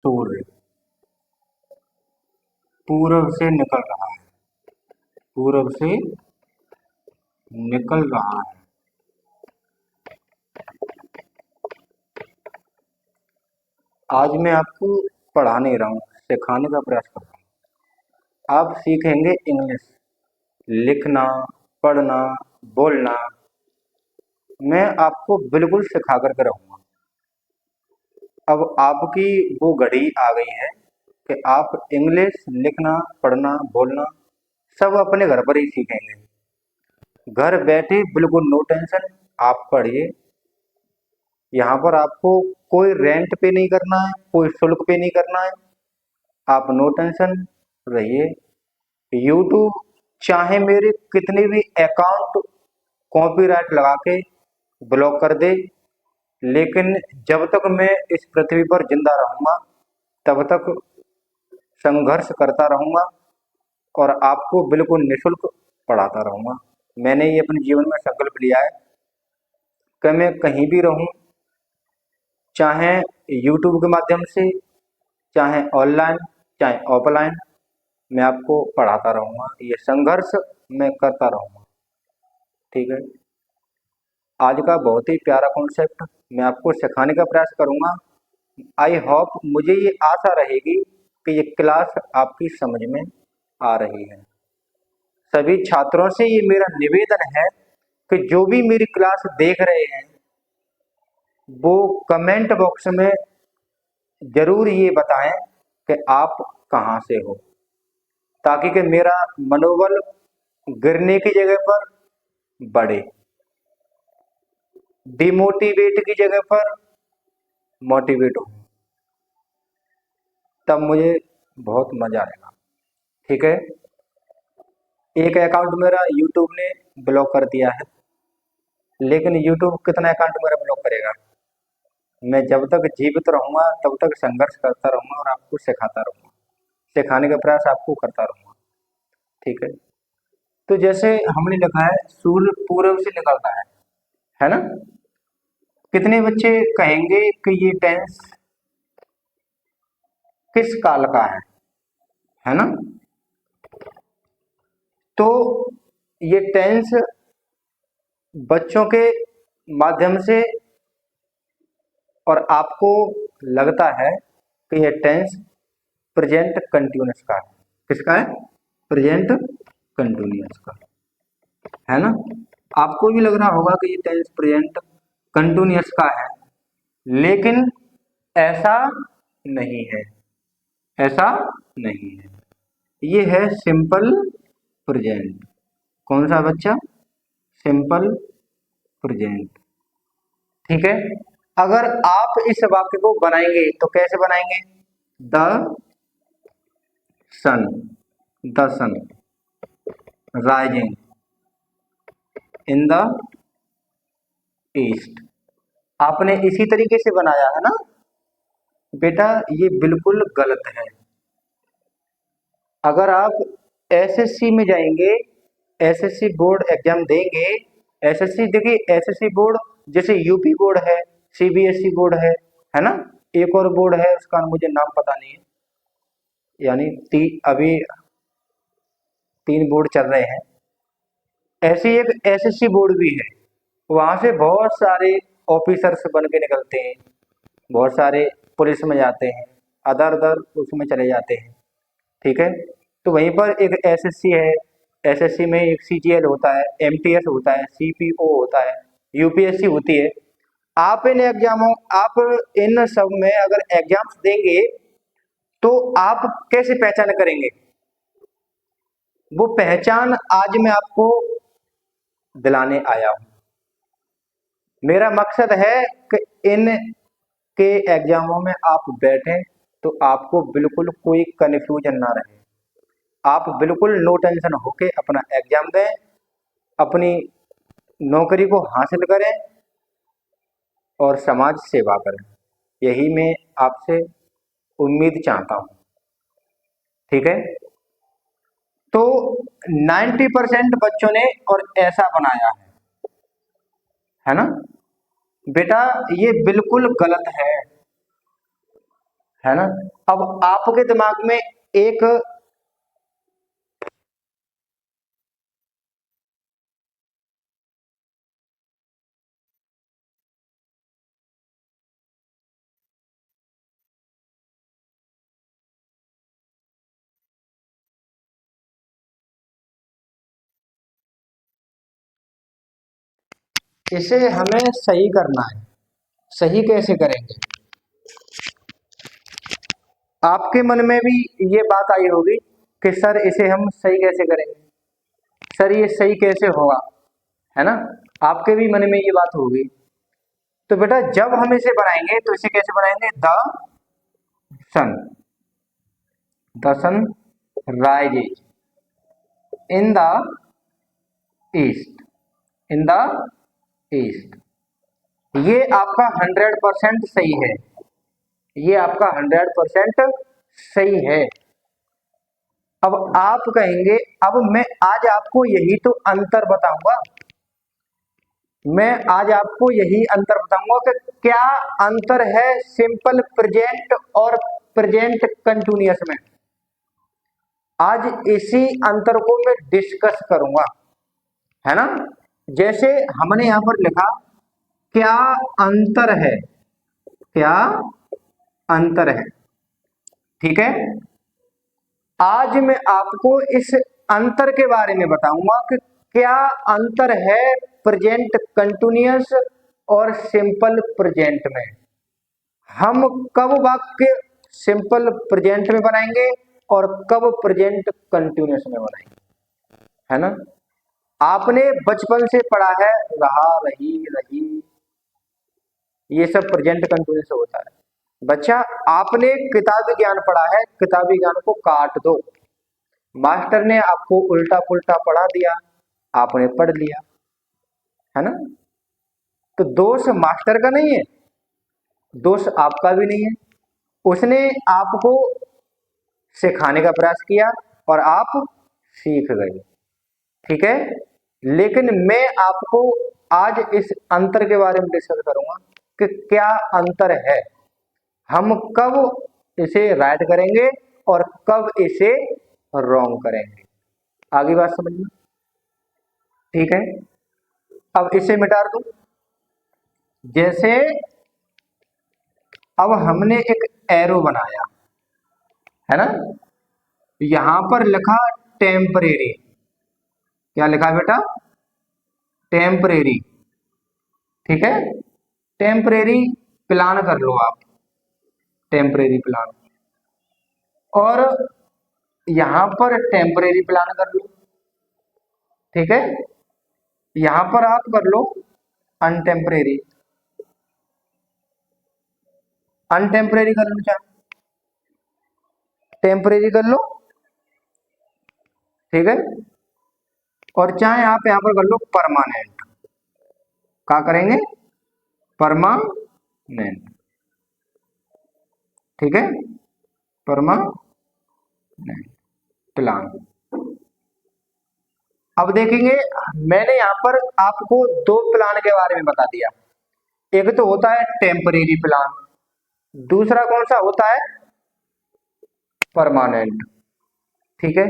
सूर्य पूरब से निकल रहा है। पूरब से निकल रहा है। आज मैं आपको पढ़ा नहीं रहा हूँ, सिखाने का प्रयास कर रहा हूँ। आप सीखेंगे इंग्लिश लिखना, पढ़ना, बोलना। मैं आपको बिल्कुल सिखा करके रहूँगा। अब आपकी वो घड़ी आ गई है कि आप इंग्लिश लिखना, पढ़ना, बोलना सब अपने घर पर ही सीखेंगे। घर बैठे बिल्कुल नो टेंशन, आप पढ़िए। यहाँ पर आपको कोई रेंट पे नहीं करना है, कोई शुल्क पे नहीं करना है। आप नो टेंशन रहिए। यूट्यूब चाहे मेरे कितने भी अकाउंट कॉपीराइट लगा के ब्लॉक कर दे, लेकिन जब तक मैं इस पृथ्वी पर जिंदा रहूंगा तब तक संघर्ष करता रहूंगा और आपको बिल्कुल निःशुल्क पढ़ाता रहूंगा। मैंने ये अपने जीवन में संकल्प लिया है कि मैं कहीं भी रहूं, चाहे यूट्यूब के माध्यम से, चाहे ऑनलाइन, चाहे ऑफलाइन, मैं आपको पढ़ाता रहूंगा। ये संघर्ष मैं करता रहूंगा। ठीक है। आज का बहुत ही प्यारा कॉन्सेप्ट मैं आपको सिखाने का प्रयास करूंगा। आई होप, मुझे ये आशा रहेगी कि ये क्लास आपकी समझ में आ रही है। सभी छात्रों से ये मेरा निवेदन है कि जो भी मेरी क्लास देख रहे हैं वो कमेंट बॉक्स में जरूर ये बताएं कि आप कहाँ से हो, ताकि कि मेरा मनोबल गिरने की जगह पर बढ़े, डिमोटिवेट की जगह पर मोटिवेट हो। तब मुझे बहुत मजा आएगा। ठीक है। एक अकाउंट मेरा यूट्यूब ने ब्लॉक कर दिया है, लेकिन यूट्यूब कितना अकाउंट मेरा ब्लॉक करेगा? मैं जब तक जीवित रहूंगा तब तक संघर्ष करता रहूंगा और आपको सिखाता रहूंगा, सिखाने का प्रयास आपको करता रहूंगा। ठीक है। तो जैसे हमने लिखा है सूर्य पूरब से निकलता है ना? कितने बच्चे कहेंगे कि ये टेंस किस काल का है ना? तो ये टेंस बच्चों के माध्यम से और आपको लगता है कि यह टेंस प्रेजेंट कंटिन्यूअस का है। किसका है? प्रेजेंट कंटिन्यूअस का है ना? आपको भी लग रहा होगा कि ये टेंस प्रेजेंट कंटिन्यूअस का है, लेकिन ऐसा नहीं है। ऐसा नहीं है। ये है सिंपल प्रेजेंट। कौन सा बच्चा? Simple present. ठीक है। अगर आप इस वाक्य को बनाएंगे तो कैसे बनाएंगे? The sun, the sun rising in the east. आपने इसी तरीके से बनाया है ना बेटा? ये बिल्कुल गलत है। अगर आप एसएससी में जाएंगे, एसएससी बोर्ड एग्जाम देंगे, एसएससी देखिए, एसएससी बोर्ड जैसे यूपी बोर्ड है, सीबीएसई बोर्ड है ना? एक और बोर्ड है, उसका मुझे नाम पता नहीं है। यानी अभी 3 बोर्ड चल रहे हैं। ऐसी एक एसएससी बोर्ड भी है। वहां से बहुत सारे ऑफिसर्स बन के निकलते हैं, बहुत सारे पुलिस में जाते हैं, अदर अदर उसमें चले जाते हैं। ठीक है। तो वहीं पर एक एसएससी है। एसएससी में एक सीजीएल होता है, एमटीएस होता है, सीपीओ होता है, यूपीएससी होती है। आप इन सब में अगर एग्जाम्स देंगे तो आप कैसे पहचान करेंगे? वो पहचान आज मैं आपको दिलाने आया हूं। मेरा मकसद है कि इन के एग्जामों में आप बैठें तो आपको बिल्कुल कोई कन्फ्यूजन ना रहे। आप बिल्कुल नो टेंशन होके अपना एग्जाम दें, अपनी नौकरी को हासिल करें और समाज सेवा करें। यही मैं आपसे उम्मीद चाहता हूं। ठीक है। तो 90% बच्चों ने और ऐसा बनाया है ना? बेटा ये बिल्कुल गलत है। है ना। अब आपके दिमाग में एक इसे हमें सही करना है। सही कैसे करेंगे? आपके मन में भी ये बात आई होगी कि सर इसे हम सही कैसे करेंगे, सर ये सही कैसे होगा, है ना। आपके भी मन में ये बात होगी। तो बेटा जब हम इसे बनाएंगे तो इसे कैसे बनाएंगे? Sun the sun rises in the east, in the east. ये आपका 100% सही है, ये आपका 100% सही है। अब आप कहेंगे अब मैं आज आपको यही तो अंतर बताऊंगा, मैं आज आपको यही अंतर बताऊंगा कि क्या अंतर है सिंपल प्रेजेंट और प्रेजेंट कंटिन्यूअस में। आज इसी अंतर को मैं डिस्कस करूंगा, है ना। जैसे हमने यहां पर लिखा क्या अंतर है, क्या अंतर है, ठीक है। आज मैं आपको इस अंतर के बारे में बताऊंगा कि क्या अंतर है प्रेजेंट कंटिन्यूअस और सिंपल प्रेजेंट में। हम कब वाक्य सिंपल प्रेजेंट में बनाएंगे और कब प्रेजेंट कंटिन्यूअस में बनाएंगे, है ना। आपने बचपन से पढ़ा है रहा, रही, रही, ये सब प्रेजेंट कंटिन्यूअस होता है। बच्चा आपने किताबी ज्ञान पढ़ा है, किताबी ज्ञान को काट दो। मास्टर ने आपको उल्टा पुल्टा पढ़ा दिया, आपने पढ़ लिया, है ना। तो दोष मास्टर का नहीं है, दोष आपका भी नहीं है। उसने आपको सिखाने का प्रयास किया और आप सीख गए, ठीक है। लेकिन मैं आपको आज इस अंतर के बारे में डिस्कस करूंगा कि क्या अंतर है, हम कब इसे राइट करेंगे और कब इसे रॉन्ग करेंगे। आगे बात समझना, ठीक है। अब इसे मिटा दूं। जैसे अब हमने एक एरो बनाया, है ना। यहां पर लिखा टेम्परेरी, क्या लिखा बेटा? टेम्परेरी, ठीक है। टेम्परेरी प्लान कर लो आप, टेम्परेरी प्लान। और यहां पर टेम्परेरी प्लान कर लो, ठीक है। यहां पर आप कर लो अनटेम्परेरी, अनटेम्परेरी कर लो, चाहे टेम्परेरी कर लो, ठीक है। और चाहे आप यहां पर कर लो परमानेंट, क्या करेंगे? परमानेंट, ठीक है, परमानेंट प्लान। अब देखेंगे, मैंने यहां पर आपको दो प्लान के बारे में बता दिया। एक तो होता है टेम्परेरी प्लान, दूसरा कौन सा होता है? परमानेंट, ठीक है।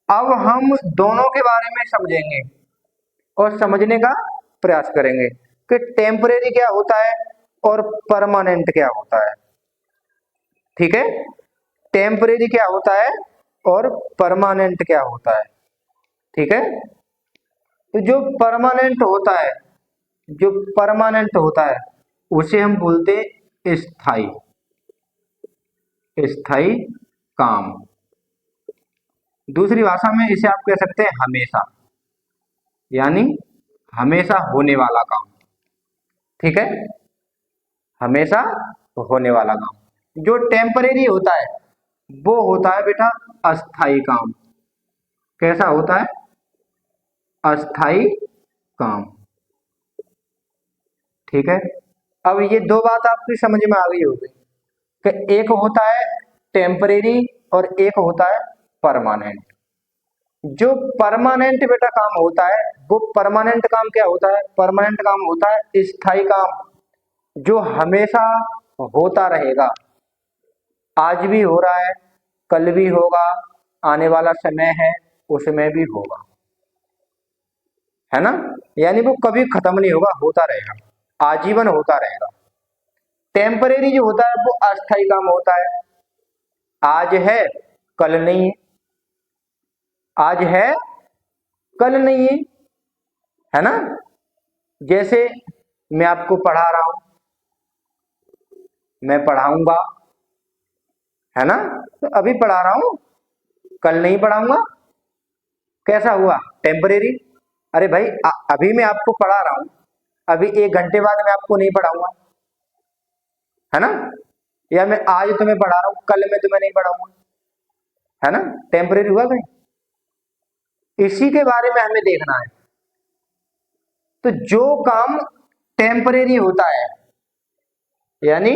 अब हम दोनों के बारे में समझेंगे और समझने का प्रयास करेंगे कि टेम्परेरी क्या होता है और परमानेंट क्या होता है, ठीक है। टेम्परेरी क्या होता है और परमानेंट क्या होता है, ठीक है। तो जो परमानेंट होता है, जो परमानेंट होता है उसे हम बोलते हैं स्थाई, स्थाई काम। दूसरी भाषा में इसे आप कह सकते हैं हमेशा, यानी हमेशा होने वाला काम, ठीक है, हमेशा होने वाला काम। जो टेम्परेरी होता है वो होता है बेटा अस्थाई काम। कैसा होता है? अस्थाई काम, ठीक है। अब ये दो बात आपकी समझ में आ गई होगी कि एक होता है टेम्परेरी और एक होता है परमानेंट। जो परमानेंट बेटा काम होता है, वो परमानेंट काम क्या होता है? परमानेंट काम होता है स्थायी काम, जो हमेशा होता रहेगा, आज भी हो रहा है, कल भी होगा, आने वाला समय है उसमें भी होगा, है ना। यानी वो कभी खत्म नहीं होगा, होता रहेगा, आजीवन होता रहेगा। टेम्परेरी जो होता है वो अस्थायी काम होता है, आज है कल नहीं है, आज है कल नहीं है ना। जैसे मैं आपको पढ़ा रहा हूं, मैं पढ़ाऊंगा, है ना, तो अभी पढ़ा रहा हूं, कल नहीं पढ़ाऊंगा, कैसा हुआ, टेम्परेरी। अरे भाई अभी मैं आपको पढ़ा रहा हूं, अभी 1 घंटे बाद मैं आपको नहीं पढ़ाऊंगा, है ना। या मैं आज तुम्हें पढ़ा रहा हूं, कल मैं तुम्हें नहीं पढ़ाऊंगा, है ना, टेम्परेरी हुआ भाई। इसी के बारे में हमें देखना है। तो जो काम टेम्परेरी होता है, यानी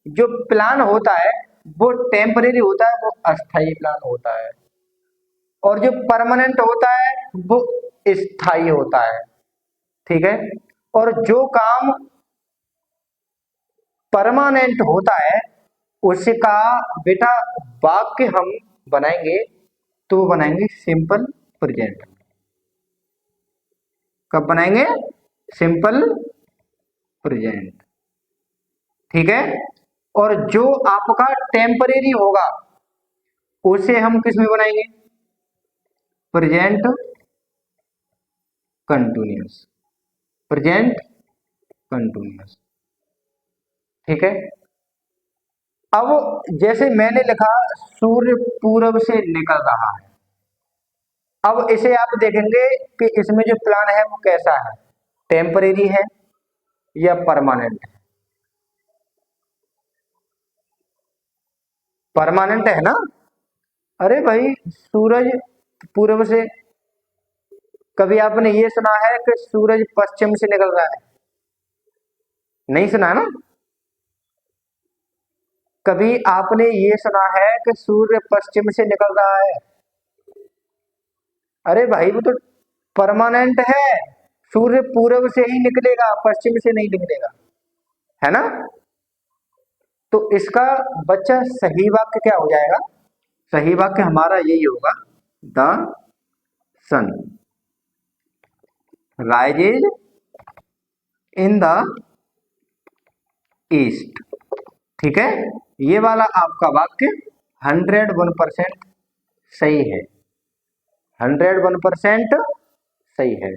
जो प्लान होता है वो टेम्परेरी होता है, वो अस्थायी प्लान होता है। और जो परमानेंट होता है वो स्थायी होता है, ठीक है। और जो काम परमानेंट होता है उसका बेटा वाक्य हम बनाएंगे, तो वो बनाएंगे सिंपल प्रेजेंट। कब बनाएंगे, सिंपल प्रेजेंट, ठीक है। और जो आपका टेम्परेरी होगा उसे हम किस में बनाएंगे, प्रेजेंट कंटिन्यूअस, प्रेजेंट कंटिन्यूअस, ठीक है। अब जैसे मैंने लिखा सूर्य पूरब से निकल रहा है, अब इसे आप देखेंगे कि इसमें जो प्लान है वो कैसा है, टेम्परेरी है या परमानेंट है। परमानेंट है ना। अरे भाई सूरज पूरब से, कभी आपने ये सुना है कि सूरज पश्चिम से निकल रहा है, नहीं सुना है ना। कभी आपने ये सुना है कि सूर्य पश्चिम से निकल रहा है, अरे भाई वो तो परमानेंट है, सूर्य पूरब से ही निकलेगा, पश्चिम से नहीं निकलेगा, है ना। तो इसका बच्चा सही वाक्य क्या हो जाएगा, सही वाक्य हमारा यही होगा, the sun rises in the east, ठीक है। ये वाला आपका वाक्य 101% सही है, 101% सही है।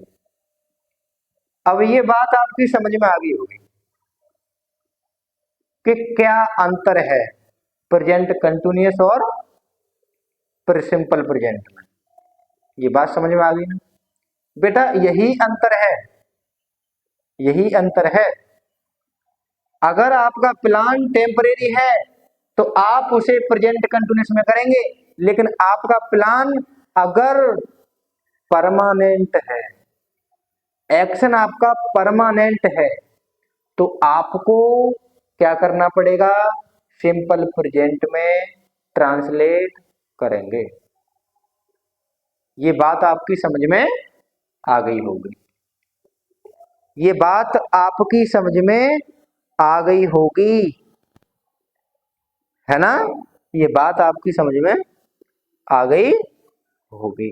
अब ये बात आपकी समझ में आ गई होगी कि क्या अंतर है प्रेजेंट कंटिन्यूअस और सिंपल प्रेजेंट में। ये बात समझ में आ गई ना बेटा, यही अंतर है, यही अंतर है। अगर आपका प्लान टेम्परेरी है तो आप उसे प्रेजेंट कंटिन्यूअस में करेंगे, लेकिन आपका प्लान अगर परमानेंट है, एक्शन आपका परमानेंट है, तो आपको क्या करना पड़ेगा, सिंपल प्रेजेंट में ट्रांसलेट करेंगे। ये बात आपकी समझ में आ गई होगी, ये बात आपकी समझ में आ गई होगी, है ना। ये बात आपकी समझ में आ गई होगी,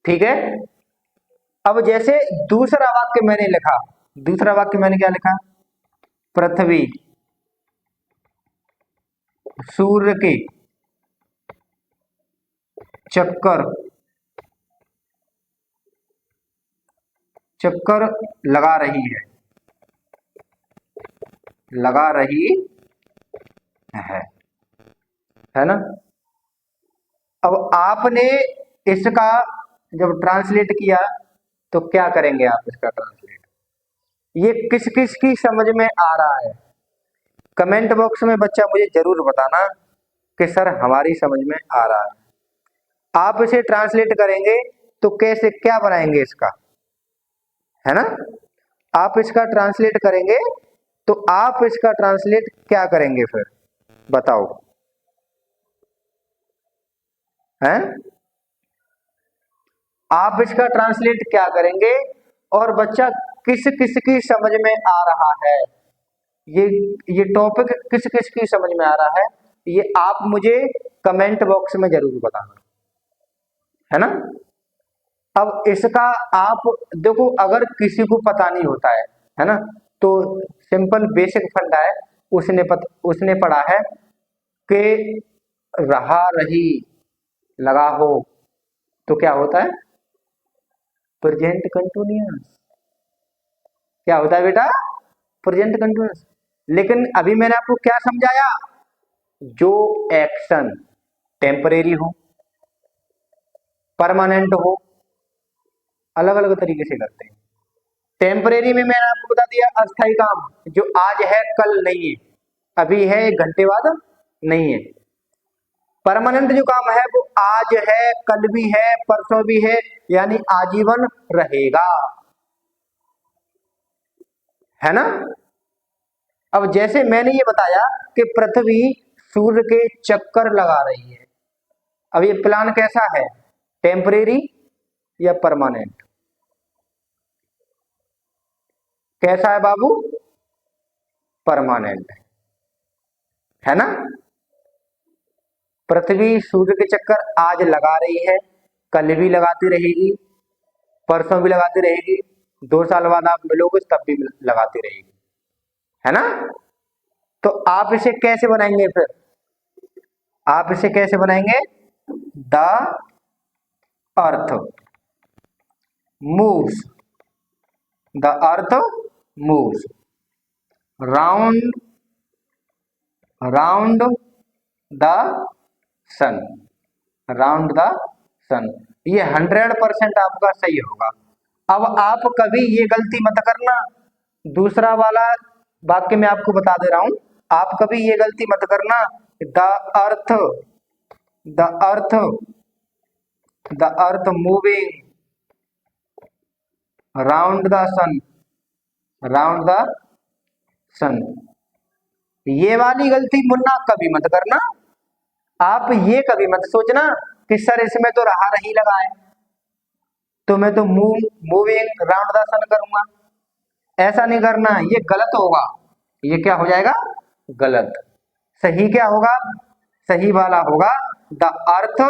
ठीक है। अब जैसे दूसरा वाक्य मैंने लिखा, दूसरा वाक्य मैंने क्या लिखा, पृथ्वी सूर्य के चक्कर चक्कर लगा रही है ना। अब आपने इसका जब ट्रांसलेट किया तो क्या करेंगे आप इसका ट्रांसलेट, ये किस किस की समझ में आ रहा है, कमेंट बॉक्स में बच्चा मुझे जरूर बताना कि सर हमारी समझ में आ रहा है। आप इसे ट्रांसलेट करेंगे तो कैसे क्या बनाएंगे इसका, है ना। आप इसका ट्रांसलेट करेंगे तो आप इसका ट्रांसलेट क्या करेंगे फिर बताओ, हैं। आप इसका ट्रांसलेट क्या करेंगे और बच्चा किस किस की समझ में आ रहा है, ये ये टॉपिक किस किस की समझ में आ रहा है, ये आप मुझे कमेंट बॉक्स में जरूर बताना, है ना। अब इसका आप देखो, अगर किसी को पता नहीं होता है ना, तो सिंपल बेसिक फंडा है, उसने पढ़ा है कि रहा रही लगा हो तो क्या होता है, प्रेजेंट कंटिन्यूअस। क्या होता है बेटा, प्रेजेंट कंटिन्यूअस। लेकिन अभी मैंने आपको क्या समझाया, जो एक्शन टेम्परेरी हो, परमानेंट हो, अलग अलग तरीके से करते हैं। टेम्परेरी में मैंने आपको बता दिया अस्थायी काम, जो आज है कल नहीं है, अभी है 1 घंटे बाद नहीं है। परमानेंट जो काम है वो आज है, कल भी है, परसों भी है, यानी आजीवन रहेगा, है ना। अब जैसे मैंने ये बताया कि पृथ्वी सूर्य के चक्कर लगा रही है, अब ये प्लान कैसा है, टेम्परेरी या परमानेंट, कैसा है बाबू, परमानेंट है ना। पृथ्वी सूर्य के चक्कर आज लगा रही है, कल भी लगाती रहेगी, परसों भी लगाती रहेगी, 2 साल बाद आप मिलोगे तब भी लगाती रहेगी, है ना। तो आप इसे कैसे बनाएंगे, फिर आप इसे कैसे बनाएंगे, the earth moves, the earth moves round round the sun, round the sun. ये 100% आपका सही होगा। अब आप कभी ये गलती मत करना, दूसरा वाला वाक्य मैं आपको बता दे रहा हूं, आप कभी ये गलती मत करना, the earth the earth the earth moving round the sun, round the sun. ये वाली गलती मुन्ना कभी मत करना। आप ये कभी मत सोचना कि सर इसमें तो रहा रही लगा है, तो मैं तो मूविंग राउंड द सन करूंगा, ऐसा नहीं करना, ये गलत होगा। ये क्या हो जाएगा, गलत। सही क्या होगा, सही वाला होगा the earth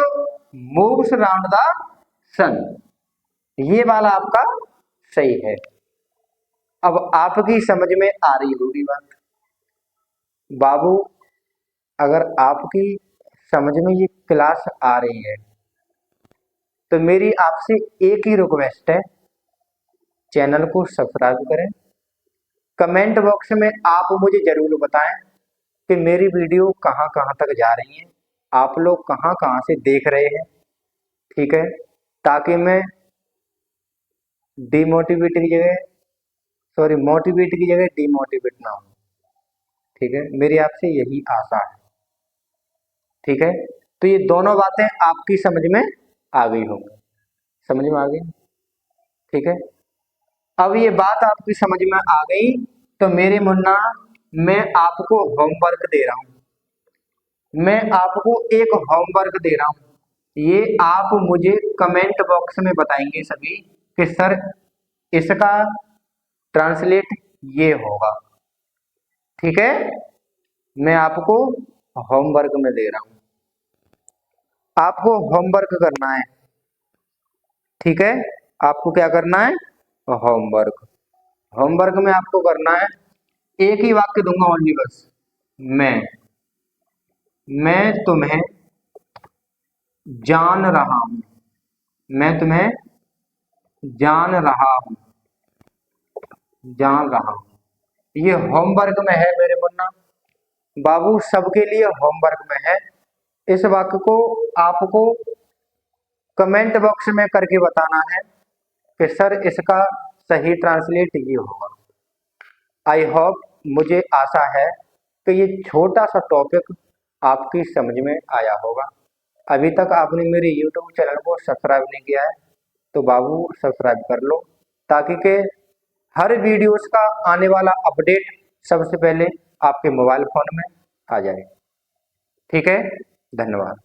moves round the sun, ये वाला आपका सही है। अब आपकी समझ में आ रही होगी बात बाबू, अगर आपकी समझ में ये क्लास आ रही है तो मेरी आपसे एक ही रिक्वेस्ट है, चैनल को सब्सक्राइब करें। कमेंट बॉक्स में आप मुझे जरूर बताएं कि मेरी वीडियो कहां कहां तक जा रही है, आप लोग कहां कहां से देख रहे हैं, ठीक है, ताकि मैं डिमोटिवेट की जगह सॉरी मोटिवेट की जगह डिमोटिवेट ना हो, ठीक है, मेरी आपसे यही आशा है, ठीक है। तो ये दोनों बातें आपकी समझ में आ गई होंगी, समझ में आ गई, ठीक है। अब ये बात आपकी समझ में आ गई तो मेरे मुन्ना, मैं आपको होमवर्क दे रहा हूं, मैं आपको एक होमवर्क दे रहा हूं, ये आप मुझे कमेंट बॉक्स में बताएंगे सभी कि सर इसका ट्रांसलेट ये होगा, ठीक है। मैं आपको होमवर्क में दे रहा हूं, आपको होमवर्क करना है, ठीक है। आपको क्या करना है, होमवर्क। होमवर्क में आपको करना है, एक ही वाक्य दूंगा ओनली बस, मैं तुम्हें जान रहा हूं, मैं तुम्हें जान रहा हूं, जान रहा हूं। ये होमवर्क में है मेरे मुन्ना बाबू, सबके लिए होमवर्क में है। इस वाक्य को आपको कमेंट बॉक्स में करके बताना है कि सर इसका सही ट्रांसलेट ये होगा। आई होप, मुझे आशा है कि ये छोटा सा टॉपिक आपकी समझ में आया होगा। अभी तक आपने मेरे YouTube चैनल को सब्सक्राइब नहीं किया है तो बाबू सब्सक्राइब कर लो, ताकि के हर वीडियोस का आने वाला अपडेट सबसे पहले आपके मोबाइल फोन में आ जाए, ठीक है। धन्यवाद।